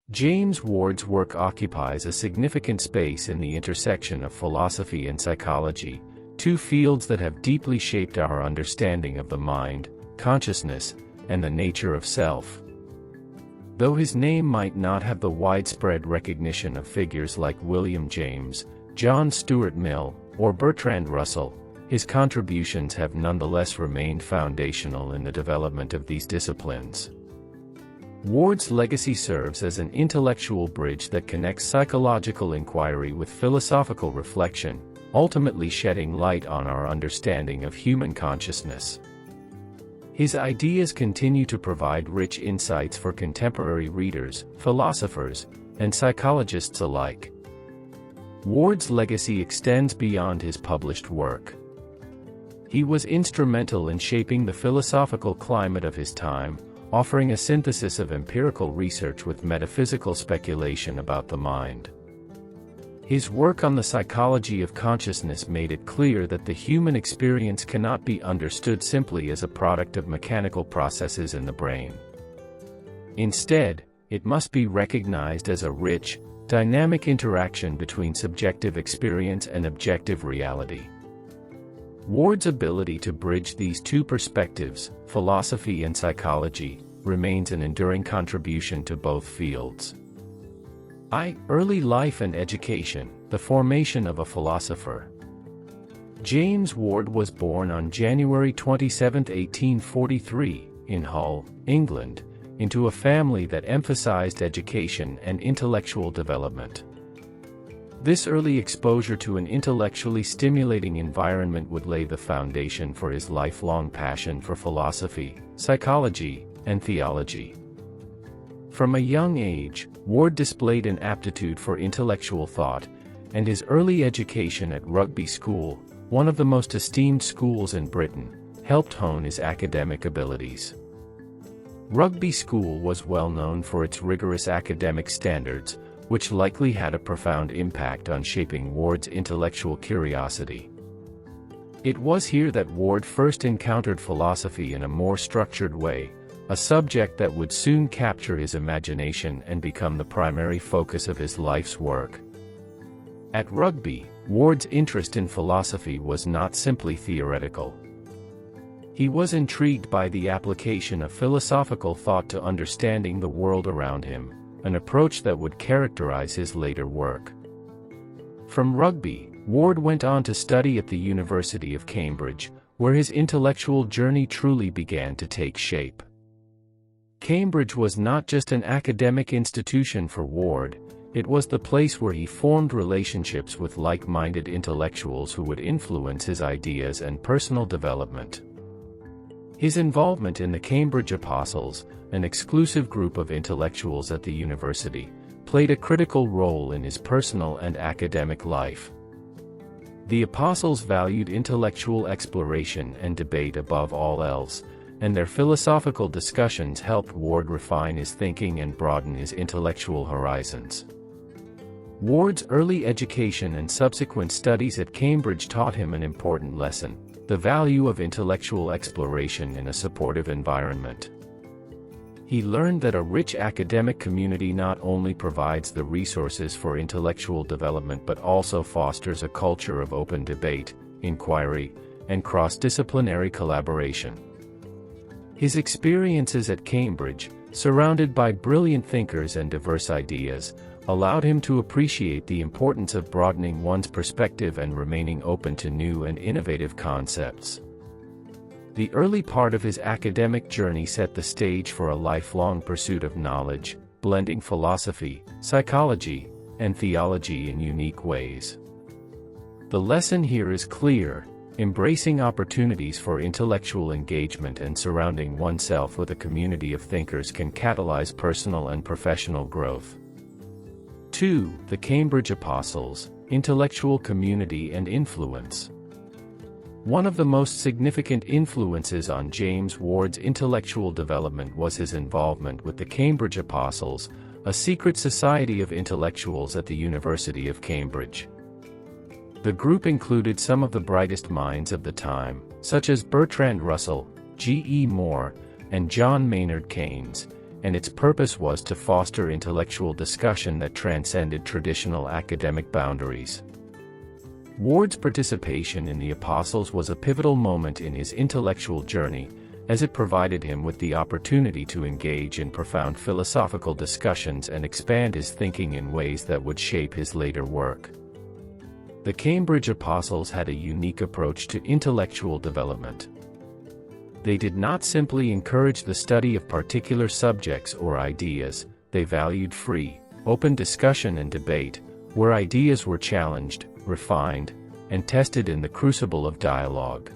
James Ward's work occupies a significant space in the intersection of philosophy and psychology, two fields that have deeply shaped our understanding of the mind, consciousness, and the nature of self. Though his name might not have the widespread recognition of figures like William James, John Stuart Mill, or Bertrand Russell, his contributions have nonetheless remained foundational in the development of these disciplines. Ward's legacy serves as an intellectual bridge that connects psychological inquiry with philosophical reflection, ultimately shedding light on our understanding of human consciousness. His ideas continue to provide rich insights for contemporary readers, philosophers, and psychologists alike. Ward's legacy extends beyond his published work. He was instrumental in shaping the philosophical climate of his time, offering a synthesis of empirical research with metaphysical speculation about the mind. His work on the psychology of consciousness made it clear that the human experience cannot be understood simply as a product of mechanical processes in the brain. Instead, it must be recognized as a rich, dynamic interaction between subjective experience and objective reality. Ward's ability to bridge these two perspectives, philosophy and psychology, remains an enduring contribution to both fields. Early life and education, the formation of a philosopher. James Ward was born on January 27, 1843, in Hull, England, into a family that emphasized education and intellectual development. This early exposure to an intellectually stimulating environment would lay the foundation for his lifelong passion for philosophy, psychology, and theology. From a young age, Ward displayed an aptitude for intellectual thought, and his early education at Rugby School, one of the most esteemed schools in Britain, helped hone his academic abilities. Rugby School was well known for its rigorous academic standards, which likely had a profound impact on shaping Ward's intellectual curiosity. It was here that Ward first encountered philosophy in a more structured way, a subject that would soon capture his imagination and become the primary focus of his life's work. At Rugby, Ward's interest in philosophy was not simply theoretical. He was intrigued by the application of philosophical thought to understanding the world around him, an approach that would characterize his later work. From Rugby, Ward went on to study at the University of Cambridge, where his intellectual journey truly began to take shape. Cambridge was not just an academic institution for Ward, it was the place where he formed relationships with like-minded intellectuals who would influence his ideas and personal development. His involvement in the Cambridge Apostles, an exclusive group of intellectuals at the university, played a critical role in his personal and academic life. The Apostles valued intellectual exploration and debate above all else, and their philosophical discussions helped Ward refine his thinking and broaden his intellectual horizons. Ward's early education and subsequent studies at Cambridge taught him an important lesson: the value of intellectual exploration in a supportive environment. He learned that a rich academic community not only provides the resources for intellectual development but also fosters a culture of open debate, inquiry, and cross-disciplinary collaboration. His experiences at Cambridge, surrounded by brilliant thinkers and diverse ideas, allowed him to appreciate the importance of broadening one's perspective and remaining open to new and innovative concepts. The early part of his academic journey set the stage for a lifelong pursuit of knowledge, blending philosophy, psychology, and theology in unique ways. The lesson here is clear: embracing opportunities for intellectual engagement and surrounding oneself with a community of thinkers can catalyze personal and professional growth. 2. The Cambridge Apostles, intellectual community and influence. One of the most significant influences on James Ward's intellectual development was his involvement with the Cambridge Apostles, a secret society of intellectuals at the University of Cambridge. The group included some of the brightest minds of the time, such as Bertrand Russell, G. E. Moore, and John Maynard Keynes, and its purpose was to foster intellectual discussion that transcended traditional academic boundaries. Ward's participation in the Apostles was a pivotal moment in his intellectual journey, as it provided him with the opportunity to engage in profound philosophical discussions and expand his thinking in ways that would shape his later work. The Cambridge Apostles had a unique approach to intellectual development. They did not simply encourage the study of particular subjects or ideas, they valued free, open discussion and debate, where ideas were challenged, refined, and tested in the crucible of dialogue.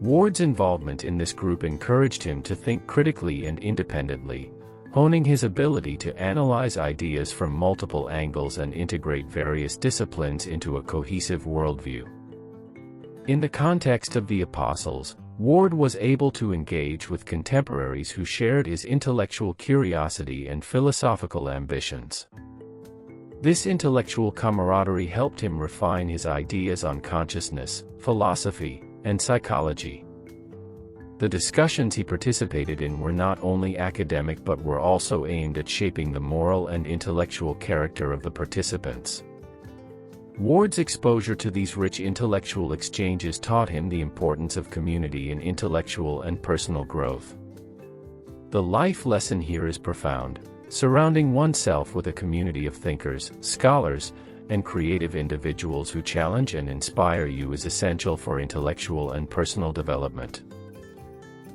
Ward's involvement in this group encouraged him to think critically and independently, honing his ability to analyze ideas from multiple angles and integrate various disciplines into a cohesive worldview. In the context of the Apostles, Ward was able to engage with contemporaries who shared his intellectual curiosity and philosophical ambitions. This intellectual camaraderie helped him refine his ideas on consciousness, philosophy, and psychology. The discussions he participated in were not only academic but were also aimed at shaping the moral and intellectual character of the participants. Ward's exposure to these rich intellectual exchanges taught him the importance of community in intellectual and personal growth. The life lesson here is profound. Surrounding oneself with a community of thinkers, scholars, and creative individuals who challenge and inspire you is essential for intellectual and personal development.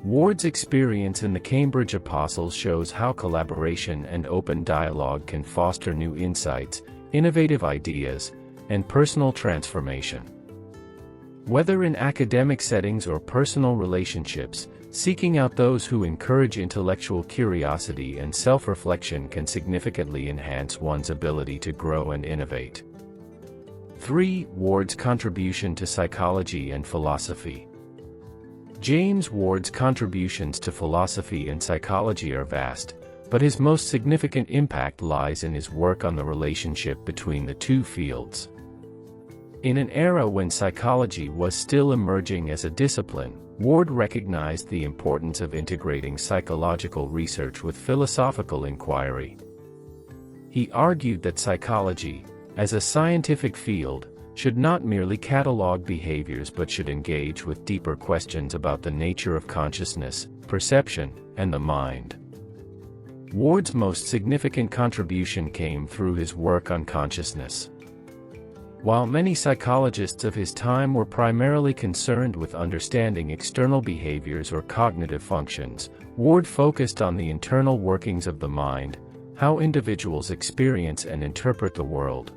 Ward's experience in the Cambridge Apostles shows how collaboration and open dialogue can foster new insights, innovative ideas, and personal transformation. Whether in academic settings or personal relationships, seeking out those who encourage intellectual curiosity and self-reflection can significantly enhance one's ability to grow and innovate. 3. Ward's contribution to psychology and philosophy. James Ward's contributions to philosophy and psychology are vast, but his most significant impact lies in his work on the relationship between the two fields. In an era when psychology was still emerging as a discipline, Ward recognized the importance of integrating psychological research with philosophical inquiry. He argued that psychology, as a scientific field, should not merely catalog behaviors but should engage with deeper questions about the nature of consciousness, perception, and the mind. Ward's most significant contribution came through his work on consciousness. While many psychologists of his time were primarily concerned with understanding external behaviors or cognitive functions, Ward focused on the internal workings of the mind, how individuals experience and interpret the world.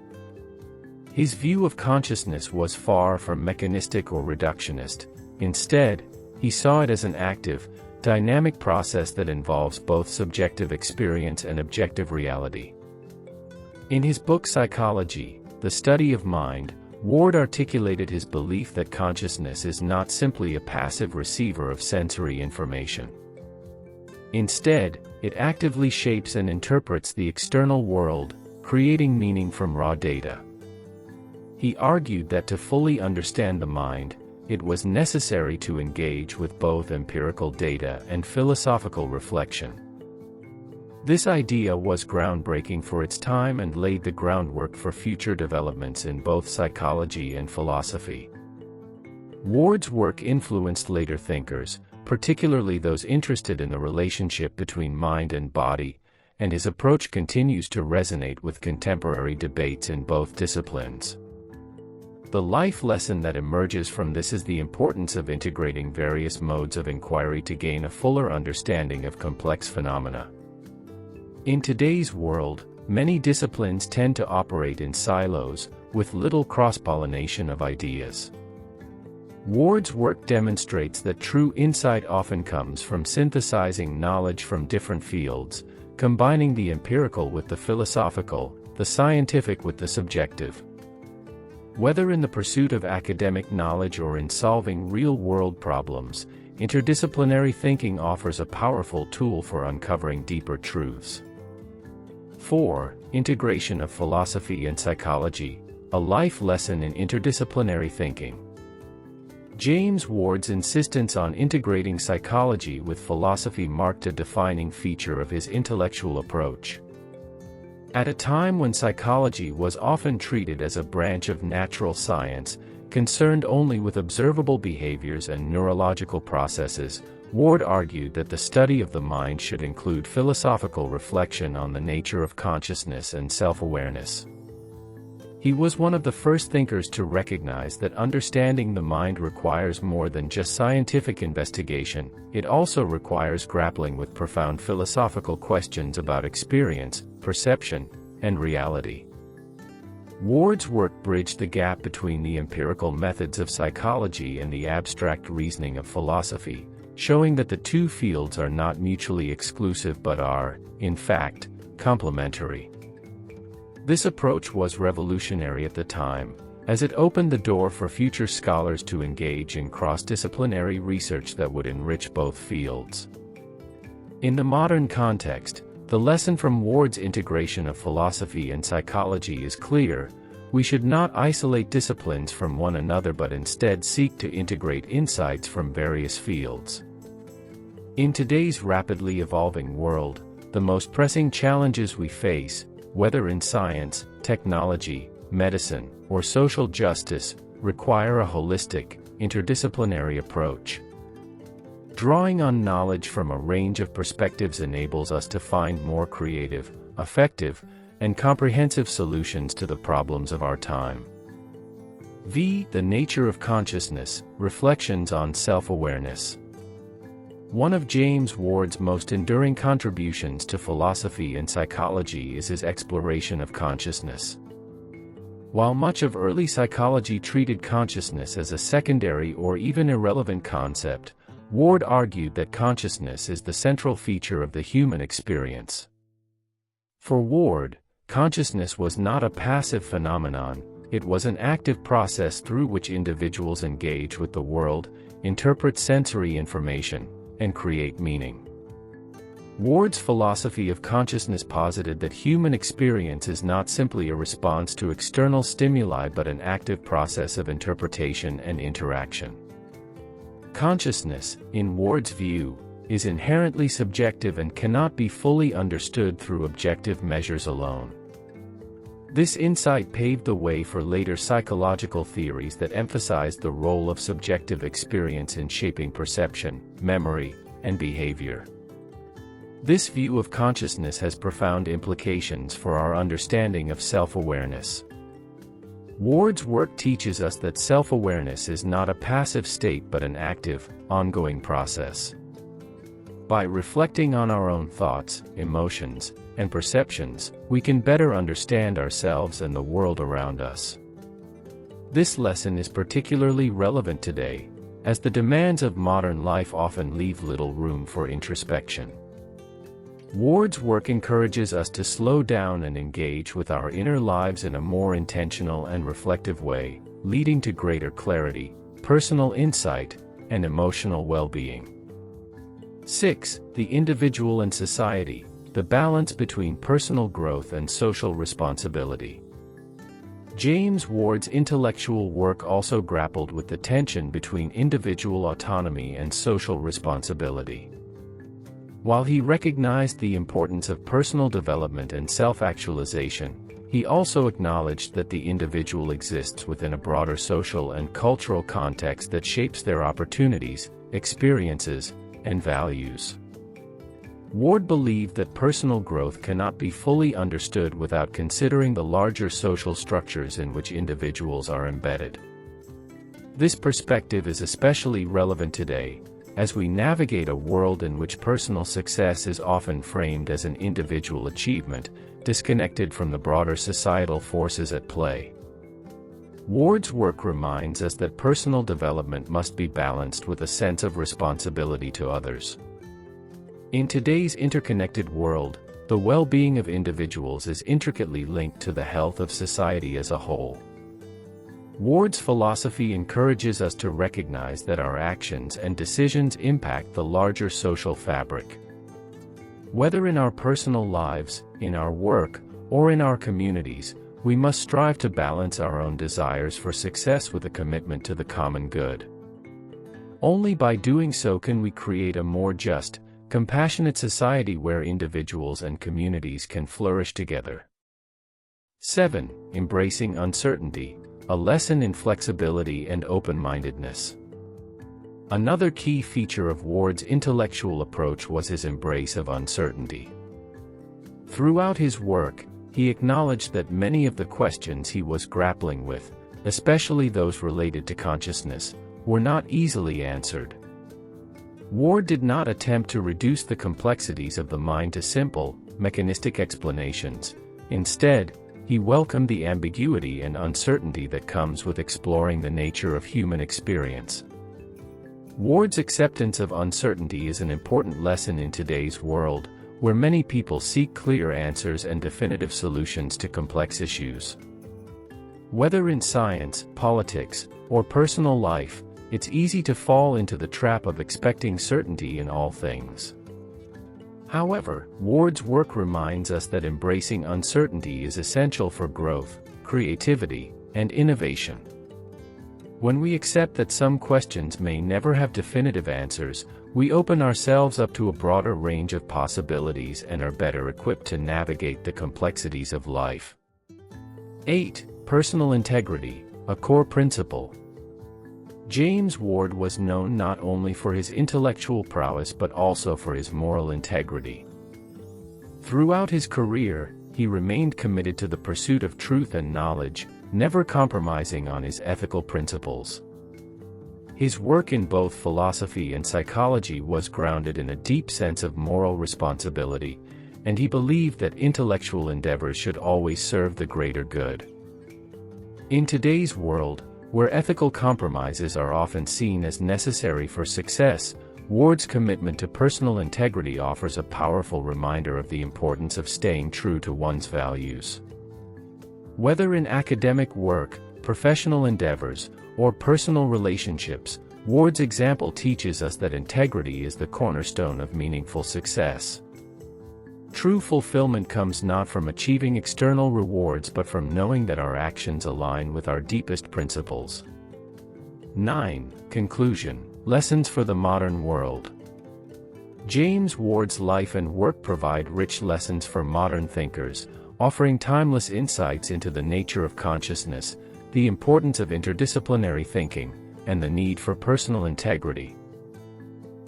His view of consciousness was far from mechanistic or reductionist. Instead, he saw it as an active, dynamic process that involves both subjective experience and objective reality. In his book Psychology, The Study of Mind, Ward articulated his belief that consciousness is not simply a passive receiver of sensory information. Instead, it actively shapes and interprets the external world, creating meaning from raw data. He argued that to fully understand the mind, it was necessary to engage with both empirical data and philosophical reflection. This idea was groundbreaking for its time and laid the groundwork for future developments in both psychology and philosophy. Ward's work influenced later thinkers, particularly those interested in the relationship between mind and body, and his approach continues to resonate with contemporary debates in both disciplines. The life lesson that emerges from this is the importance of integrating various modes of inquiry to gain a fuller understanding of complex phenomena. In today's world, many disciplines tend to operate in silos, with little cross-pollination of ideas. Ward's work demonstrates that true insight often comes from synthesizing knowledge from different fields, combining the empirical with the philosophical, the scientific with the subjective. Whether in the pursuit of academic knowledge or in solving real-world problems, interdisciplinary thinking offers a powerful tool for uncovering deeper truths. 4. Integration of philosophy and psychology, a life lesson in interdisciplinary thinking. James Ward's insistence on integrating psychology with philosophy marked a defining feature of his intellectual approach. At a time when psychology was often treated as a branch of natural science, concerned only with observable behaviors and neurological processes, Ward argued that the study of the mind should include philosophical reflection on the nature of consciousness and self-awareness. He was one of the first thinkers to recognize that understanding the mind requires more than just scientific investigation, it also requires grappling with profound philosophical questions about experience, perception, and reality. Ward's work bridged the gap between the empirical methods of psychology and the abstract reasoning of philosophy, showing that the two fields are not mutually exclusive but are, in fact, complementary. This approach was revolutionary at the time, as it opened the door for future scholars to engage in cross-disciplinary research that would enrich both fields. In the modern context, the lesson from Ward's integration of philosophy and psychology is clear: we should not isolate disciplines from one another but instead seek to integrate insights from various fields. In today's rapidly evolving world, the most pressing challenges we face, whether in science, technology, medicine, or social justice, require a holistic, interdisciplinary approach. Drawing on knowledge from a range of perspectives enables us to find more creative, effective, and comprehensive solutions to the problems of our time. The Nature of Consciousness, Reflections on Self-Awareness. One of James Ward's most enduring contributions to philosophy and psychology is his exploration of consciousness. While much of early psychology treated consciousness as a secondary or even irrelevant concept, Ward argued that consciousness is the central feature of the human experience. For Ward, consciousness was not a passive phenomenon, it was an active process through which individuals engage with the world, interpret sensory information, and create meaning. Ward's philosophy of consciousness posited that human experience is not simply a response to external stimuli but an active process of interpretation and interaction. Consciousness, in Ward's view, is inherently subjective and cannot be fully understood through objective measures alone. This insight paved the way for later psychological theories that emphasized the role of subjective experience in shaping perception, memory, and behavior. This view of consciousness has profound implications for our understanding of self-awareness. Ward's work teaches us that self-awareness is not a passive state but an active, ongoing process. By reflecting on our own thoughts, emotions, and perceptions, we can better understand ourselves and the world around us. This lesson is particularly relevant today, as the demands of modern life often leave little room for introspection. Ward's work encourages us to slow down and engage with our inner lives in a more intentional and reflective way, leading to greater clarity, personal insight, and emotional well-being. 6. The individual and society, the balance between personal growth and social responsibility. James Ward's intellectual work also grappled with the tension between individual autonomy and social responsibility. While he recognized the importance of personal development and self-actualization, he also acknowledged that the individual exists within a broader social and cultural context that shapes their opportunities, experiences, and values. Ward believed that personal growth cannot be fully understood without considering the larger social structures in which individuals are embedded. This perspective is especially relevant today, as we navigate a world in which personal success is often framed as an individual achievement, disconnected from the broader societal forces at play. Ward's work reminds us that personal development must be balanced with a sense of responsibility to others. In today's interconnected world, the well-being of individuals is intricately linked to the health of society as a whole. Ward's philosophy encourages us to recognize that our actions and decisions impact the larger social fabric. Whether in our personal lives, in our work, or in our communities, we must strive to balance our own desires for success with a commitment to the common good. Only by doing so can we create a more just, compassionate society where individuals and communities can flourish together. 7. Embracing uncertainty, a lesson in flexibility and open-mindedness. Another key feature of Ward's intellectual approach was his embrace of uncertainty. Throughout his work, he acknowledged that many of the questions he was grappling with, especially those related to consciousness, were not easily answered. Ward did not attempt to reduce the complexities of the mind to simple, mechanistic explanations. Instead, he welcomed the ambiguity and uncertainty that comes with exploring the nature of human experience. Ward's acceptance of uncertainty is an important lesson in today's world, where many people seek clear answers and definitive solutions to complex issues. Whether in science, politics, or personal life, it's easy to fall into the trap of expecting certainty in all things. However, Ward's work reminds us that embracing uncertainty is essential for growth, creativity, and innovation. When we accept that some questions may never have definitive answers, we open ourselves up to a broader range of possibilities and are better equipped to navigate the complexities of life. 8. Personal integrity, a core principle. James Ward was known not only for his intellectual prowess but also for his moral integrity. Throughout his career, he remained committed to the pursuit of truth and knowledge, never compromising on his ethical principles. His work in both philosophy and psychology was grounded in a deep sense of moral responsibility, and he believed that intellectual endeavors should always serve the greater good. In today's world, where ethical compromises are often seen as necessary for success, Ward's commitment to personal integrity offers a powerful reminder of the importance of staying true to one's values. Whether in academic work, professional endeavors, or personal relationships, Ward's example teaches us that integrity is the cornerstone of meaningful success. True fulfillment comes not from achieving external rewards but from knowing that our actions align with our deepest principles. 9. Conclusion. Lessons for the modern world. James Ward's life and work provide rich lessons for modern thinkers, offering timeless insights into the nature of consciousness, the importance of interdisciplinary thinking, and the need for personal integrity.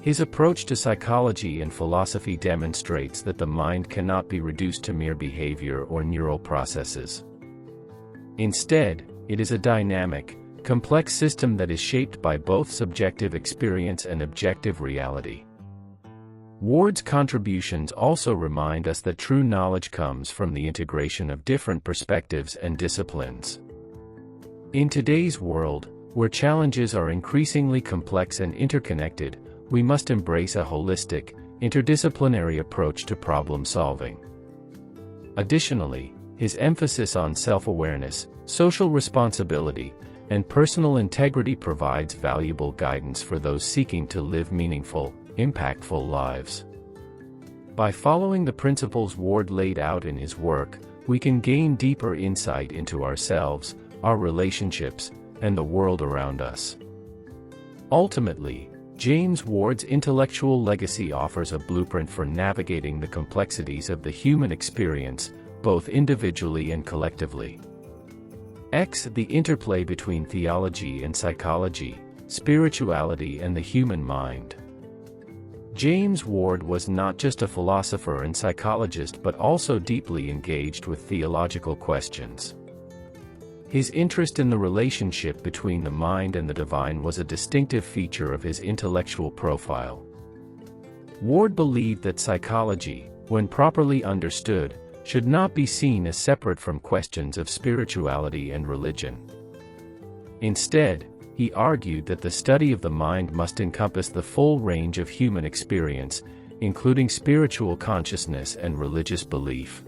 His approach to psychology and philosophy demonstrates that the mind cannot be reduced to mere behavior or neural processes. Instead, it is a dynamic, complex system that is shaped by both subjective experience and objective reality. Ward's contributions also remind us that true knowledge comes from the integration of different perspectives and disciplines. In today's world, where challenges are increasingly complex and interconnected, we must embrace a holistic, interdisciplinary approach to problem solving. Additionally, his emphasis on self-awareness, social responsibility, and personal integrity provides valuable guidance for those seeking to live meaningful, impactful lives. By following the principles Ward laid out in his work, we can gain deeper insight into ourselves, our relationships, and the world around us. Ultimately, James Ward's intellectual legacy offers a blueprint for navigating the complexities of the human experience, both individually and collectively. The interplay between theology and psychology, spirituality and the human mind. James Ward was not just a philosopher and psychologist but also deeply engaged with theological questions. His interest in the relationship between the mind and the divine was a distinctive feature of his intellectual profile. Ward believed that psychology, when properly understood, should not be seen as separate from questions of spirituality and religion. Instead, he argued that the study of the mind must encompass the full range of human experience, including spiritual consciousness and religious belief.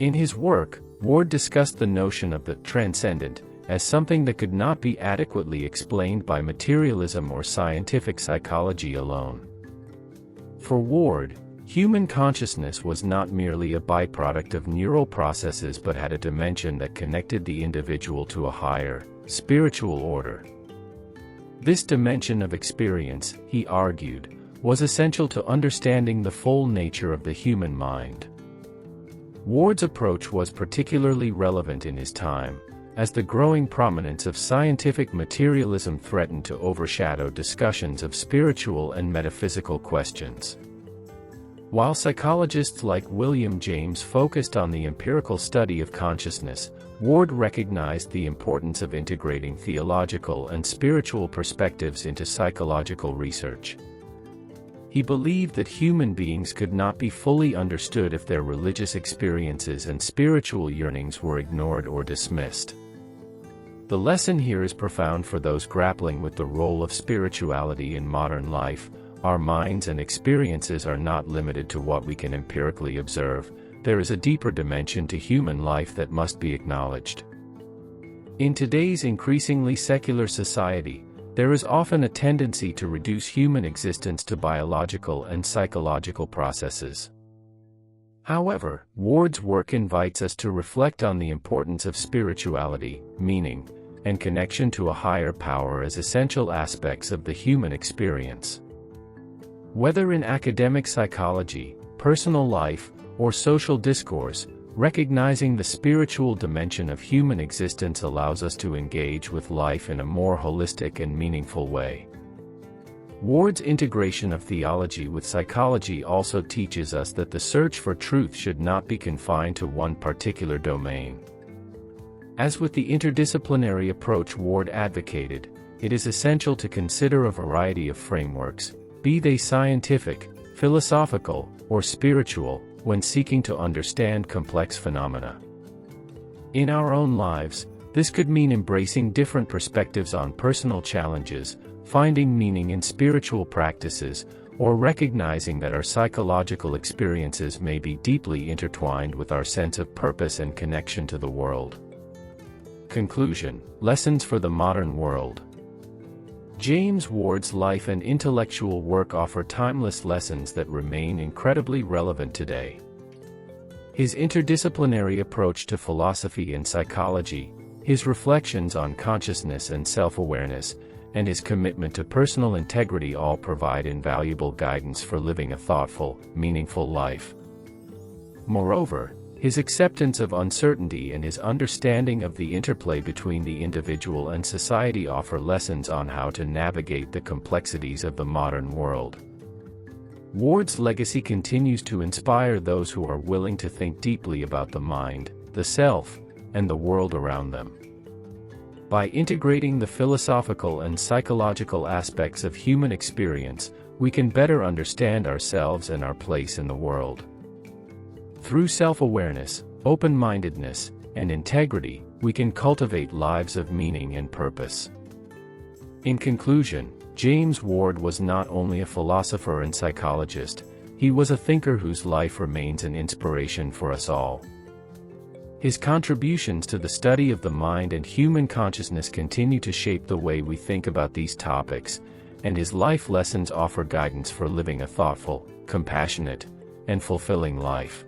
In his work, Ward discussed the notion of the transcendent as something that could not be adequately explained by materialism or scientific psychology alone. For Ward, human consciousness was not merely a byproduct of neural processes but had a dimension that connected the individual to a higher, spiritual order. This dimension of experience, he argued, was essential to understanding the full nature of the human mind. Ward's approach was particularly relevant in his time, as the growing prominence of scientific materialism threatened to overshadow discussions of spiritual and metaphysical questions. While psychologists like William James focused on the empirical study of consciousness, Ward recognized the importance of integrating theological and spiritual perspectives into psychological research. He believed that human beings could not be fully understood if their religious experiences and spiritual yearnings were ignored or dismissed. The lesson here is profound for those grappling with the role of spirituality in modern life. Our minds and experiences are not limited to what we can empirically observe. There is a deeper dimension to human life that must be acknowledged. In today's increasingly secular society, there is often a tendency to reduce human existence to biological and psychological processes. However, Ward's work invites us to reflect on the importance of spirituality, meaning, and connection to a higher power as essential aspects of the human experience. Whether in academic psychology, personal life, or social discourse, recognizing the spiritual dimension of human existence allows us to engage with life in a more holistic and meaningful way. Ward's integration of theology with psychology also teaches us that the search for truth should not be confined to one particular domain. As with the interdisciplinary approach Ward advocated, it is essential to consider a variety of frameworks, be they scientific, philosophical, or spiritual, when seeking to understand complex phenomena. In our own lives, this could mean embracing different perspectives on personal challenges, finding meaning in spiritual practices, or recognizing that our psychological experiences may be deeply intertwined with our sense of purpose and connection to the world. Conclusion: Lessons for the modern world. James Ward's life and intellectual work offer timeless lessons that remain incredibly relevant today. His interdisciplinary approach to philosophy and psychology, his reflections on consciousness and self-awareness, and his commitment to personal integrity all provide invaluable guidance for living a thoughtful, meaningful life. Moreover, his acceptance of uncertainty and his understanding of the interplay between the individual and society offer lessons on how to navigate the complexities of the modern world. Ward's legacy continues to inspire those who are willing to think deeply about the mind, the self, and the world around them. By integrating the philosophical and psychological aspects of human experience, we can better understand ourselves and our place in the world. Through self-awareness, open-mindedness, and integrity, we can cultivate lives of meaning and purpose. In conclusion, James Ward was not only a philosopher and psychologist, he was a thinker whose life remains an inspiration for us all. His contributions to the study of the mind and human consciousness continue to shape the way we think about these topics, and his life lessons offer guidance for living a thoughtful, compassionate, and fulfilling life.